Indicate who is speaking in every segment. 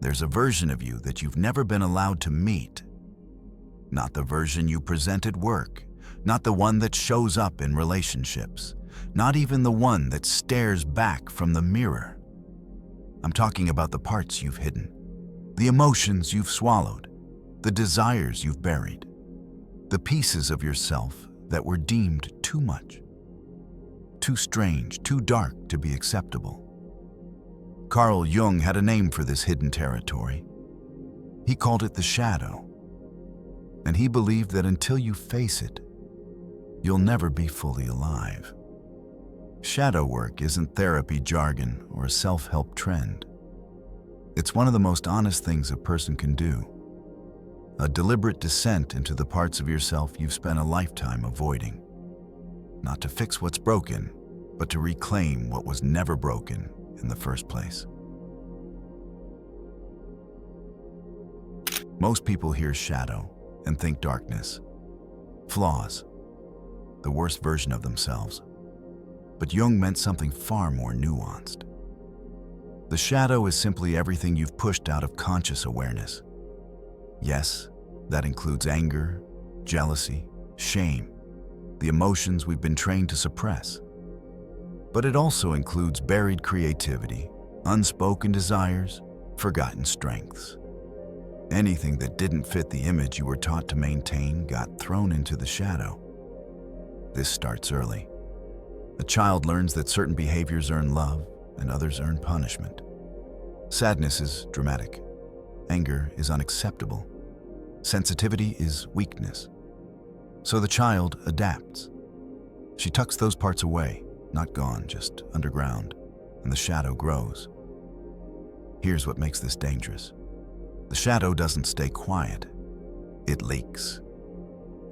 Speaker 1: there's a version of you that you've never been allowed to meet. Not the version you present at work, not the one that shows up in relationships, not even the one that stares back from the mirror. I'm talking about the parts you've hidden, the emotions you've swallowed, the desires you've buried, the pieces of yourself that were deemed too much, too strange, too dark to be acceptable. Carl Jung had a name for this hidden territory. He called it the shadow. And he believed that until you face it, you'll never be fully alive. Shadow work isn't therapy jargon or a self-help trend. It's one of the most honest things a person can do. A deliberate descent into the parts of yourself you've spent a lifetime avoiding. Not to fix what's broken, but to reclaim what was never broken in the first place. Most people hear shadow and think darkness, flaws, the worst version of themselves. But Jung meant something far more nuanced. The shadow is simply everything you've pushed out of conscious awareness. Yes, that includes anger, jealousy, shame, the emotions we've been trained to suppress. But it also includes buried creativity, unspoken desires, forgotten strengths. Anything that didn't fit the image you were taught to maintain got thrown into the shadow. This starts early. A child learns that certain behaviors earn love and others earn punishment. Sadness is dramatic. Anger is unacceptable. Sensitivity is weakness. So the child adapts. She tucks those parts away, not gone, just underground, and the shadow grows. Here's what makes this dangerous. The shadow doesn't stay quiet. It leaks.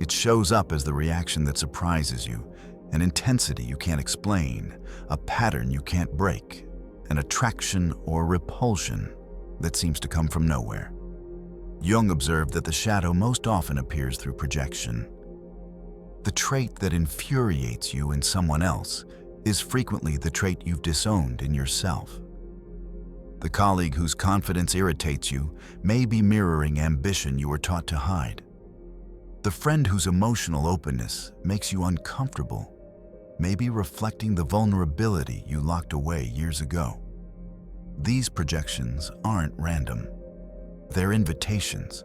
Speaker 1: It shows up as the reaction that surprises you, an intensity you can't explain, a pattern you can't break, an attraction or repulsion that seems to come from nowhere. Jung observed that the shadow most often appears through projection. The trait that infuriates you in someone else is frequently the trait you've disowned in yourself. The colleague whose confidence irritates you may be mirroring ambition you were taught to hide. The friend whose emotional openness makes you uncomfortable may be reflecting the vulnerability you locked away years ago. These projections aren't random. They're invitations.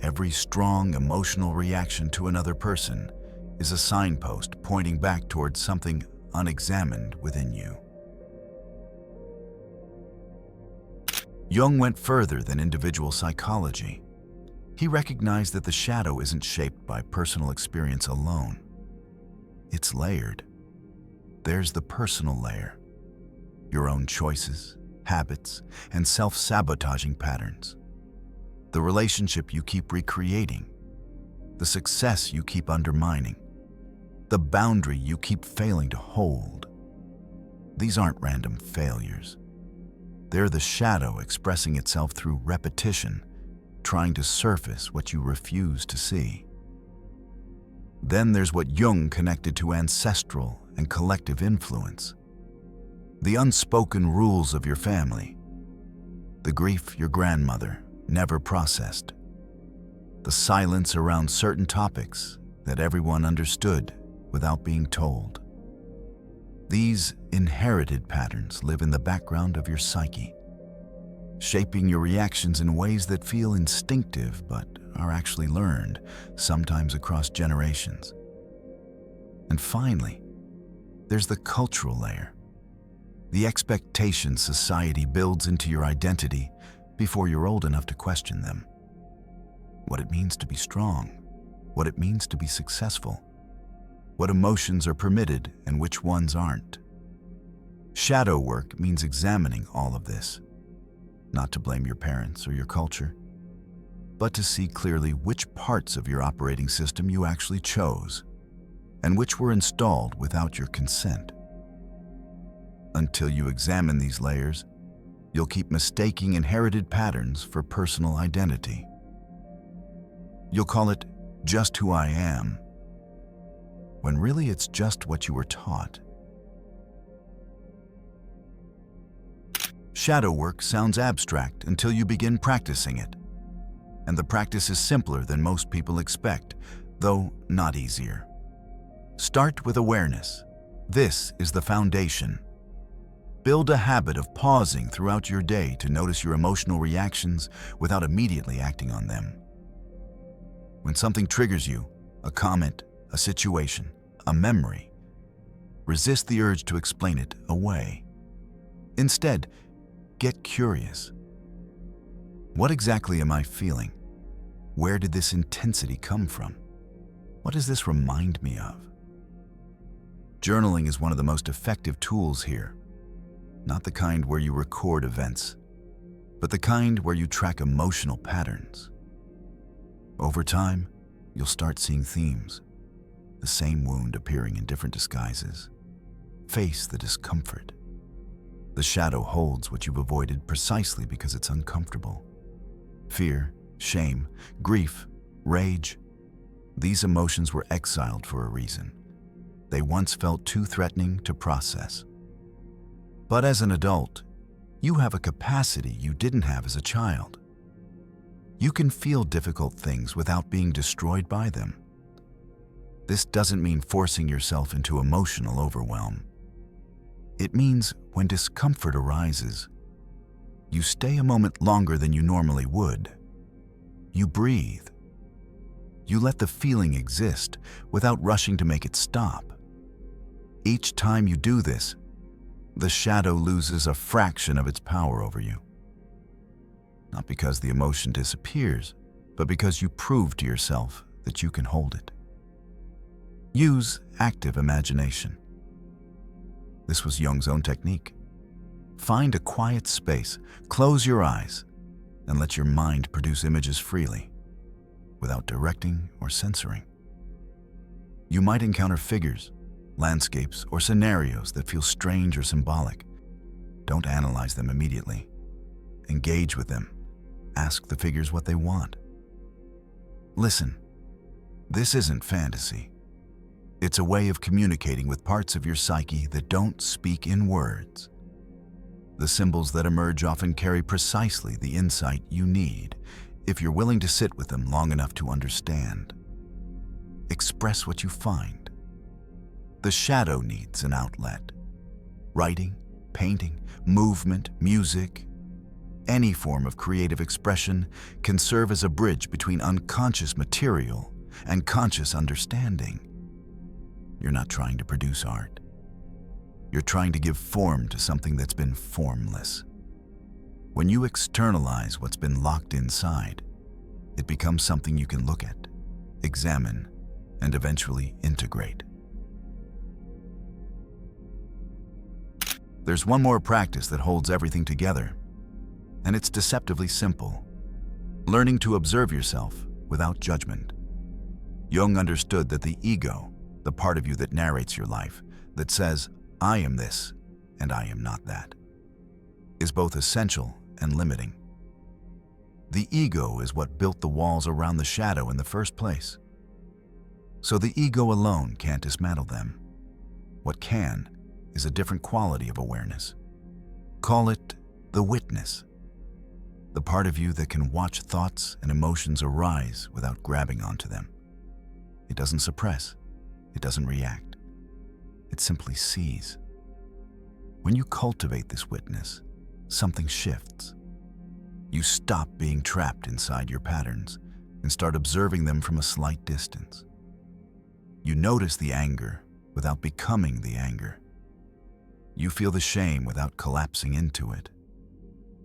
Speaker 1: Every strong emotional reaction to another person is a signpost pointing back towards something unexamined within you. Jung went further than individual psychology. He recognized that the shadow isn't shaped by personal experience alone. It's layered. There's the personal layer, your own choices, habits, and self-sabotaging patterns. The relationship you keep recreating, the success you keep undermining, the boundary you keep failing to hold. These aren't random failures. They're the shadow expressing itself through repetition, trying to surface what you refuse to see. Then there's what Jung connected to ancestral and collective influence. The unspoken rules of your family, the grief your grandmother never processed, the silence around certain topics that everyone understood without being told. These inherited patterns live in the background of your psyche, shaping your reactions in ways that feel instinctive but are actually learned, sometimes across generations. And finally, there's the cultural layer, the expectations society builds into your identity before you're old enough to question them. What it means to be strong, what it means to be successful, what emotions are permitted and which ones aren't. Shadow work means examining all of this, not to blame your parents or your culture, but to see clearly which parts of your operating system you actually chose and which were installed without your consent. Until you examine these layers, you'll keep mistaking inherited patterns for personal identity. You'll call it just who I am, when really it's just what you were taught. Shadow work sounds abstract until you begin practicing it. And the practice is simpler than most people expect, though not easier. Start with awareness. This is the foundation. Build a habit of pausing throughout your day to notice your emotional reactions without immediately acting on them. When something triggers you, a comment, a situation, a memory, resist the urge to explain it away. Instead, get curious. What exactly am I feeling? Where did this intensity come from? What does this remind me of? Journaling is one of the most effective tools here. Not the kind where you record events, but the kind where you track emotional patterns. Over time, you'll start seeing themes, the same wound appearing in different disguises. Face the discomfort. The shadow holds what you've avoided precisely because it's uncomfortable. Fear, shame, grief, rage. These emotions were exiled for a reason. They once felt too threatening to process. But as an adult, you have a capacity you didn't have as a child. You can feel difficult things without being destroyed by them. This doesn't mean forcing yourself into emotional overwhelm. It means when discomfort arises, you stay a moment longer than you normally would. You breathe. You let the feeling exist without rushing to make it stop. Each time you do this, the shadow loses a fraction of its power over you. Not because the emotion disappears, but because you prove to yourself that you can hold it. Use active imagination. This was Jung's own technique. Find a quiet space, close your eyes, and let your mind produce images freely, without directing or censoring. You might encounter figures, landscapes, or scenarios that feel strange or symbolic. Don't analyze them immediately. Engage with them. Ask the figures what they want. Listen. This isn't fantasy. It's a way of communicating with parts of your psyche that don't speak in words. The symbols that emerge often carry precisely the insight you need if you're willing to sit with them long enough to understand. Express what you find. The shadow needs an outlet. Writing, painting, movement, music, any form of creative expression can serve as a bridge between unconscious material and conscious understanding. You're not trying to produce art. You're trying to give form to something that's been formless. When you externalize what's been locked inside, it becomes something you can look at, examine, and eventually integrate. There's one more practice that holds everything together, and it's deceptively simple. Learning to observe yourself without judgment. Jung understood that the ego, the part of you that narrates your life, that says, I am this and I am not that, is both essential and limiting. The ego is what built the walls around the shadow in the first place. So the ego alone can't dismantle them. What can is a different quality of awareness. Call it the witness, the part of you that can watch thoughts and emotions arise without grabbing onto them. It doesn't suppress. It doesn't react. It simply sees. When you cultivate this witness, something shifts. You stop being trapped inside your patterns and start observing them from a slight distance. You notice the anger without becoming the anger. You feel the shame without collapsing into it.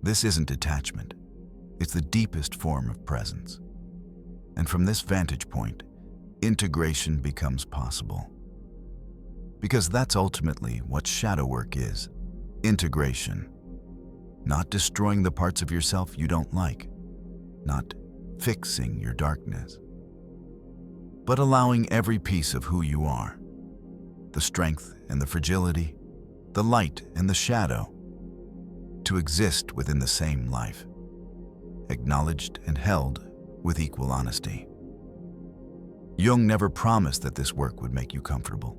Speaker 1: This isn't detachment. It's the deepest form of presence. And from this vantage point, integration becomes possible. Because that's ultimately what shadow work is. Integration. Not destroying the parts of yourself you don't like. Not fixing your darkness. But allowing every piece of who you are, the strength and the fragility, the light and the shadow, to exist within the same life, acknowledged and held with equal honesty. Jung never promised that this work would make you comfortable.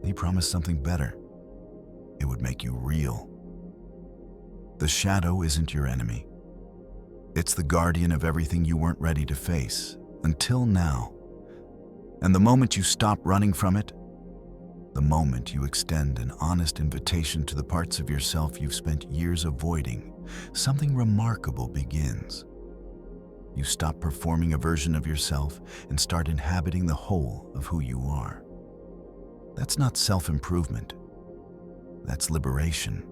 Speaker 1: He promised something better. It would make you real. The shadow isn't your enemy. It's the guardian of everything you weren't ready to face, until now. And the moment you stop running from it, the moment you extend an honest invitation to the parts of yourself you've spent years avoiding, something remarkable begins. You stop performing a version of yourself and start inhabiting the whole of who you are. That's not self-improvement. That's liberation.